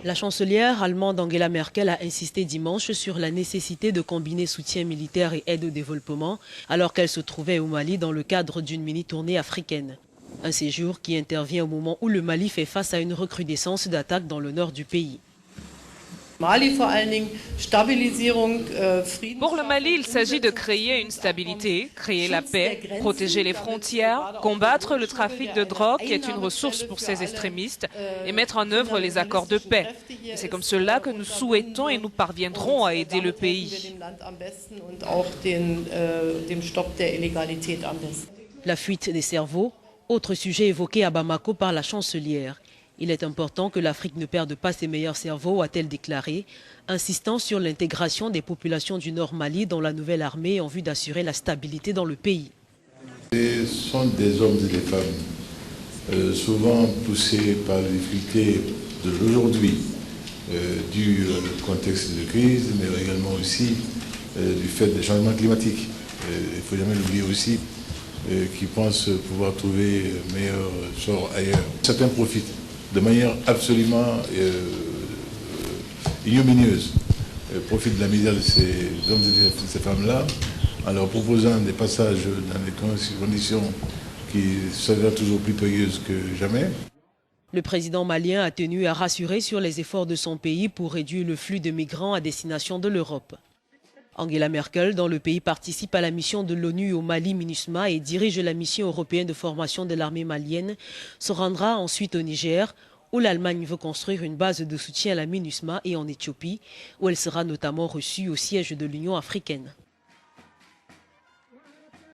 La chancelière allemande Angela Merkel a insisté dimanche sur la nécessité de combiner soutien militaire et aide au développement alors qu'elle se trouvait au Mali dans le cadre d'une mini-tournée africaine. Un séjour qui intervient au moment où le Mali fait face à une recrudescence d'attaques dans le nord du pays. Pour le Mali, il s'agit de créer une stabilité, créer la paix, protéger les frontières, combattre le trafic de drogue qui est une ressource pour ces extrémistes et mettre en œuvre les accords de paix. C'est comme cela que nous souhaitons et nous parviendrons à aider le pays. La fuite des cerveaux, autre sujet évoqué à Bamako par la chancelière. Il est important que l'Afrique ne perde pas ses meilleurs cerveaux, a-t-elle déclaré, insistant sur l'intégration des populations du Nord Mali dans la nouvelle armée en vue d'assurer la stabilité dans le pays. Ce sont des hommes et des femmes, souvent poussés par les difficultés de l'aujourd'hui, du contexte de crise, mais également aussi du fait des changements climatiques. Il ne faut jamais l'oublier aussi, qui pensent pouvoir trouver meilleur sort ailleurs. Certains profitent de manière absolument ignominieuse, profitent de la misère de ces hommes et de ces femmes-là en leur proposant des passages dans des conditions qui s'avèrent toujours plus périlleuses que jamais. Le président malien a tenu à rassurer sur les efforts de son pays pour réduire le flux de migrants à destination de l'Europe. Angela Merkel, dans le pays, participe à la mission de l'ONU au Mali MINUSMA et dirige la mission européenne de formation de l'armée malienne, se rendra ensuite au Niger, où l'Allemagne veut construire une base de soutien à la MINUSMA, et en Éthiopie, où elle sera notamment reçue au siège de l'Union africaine.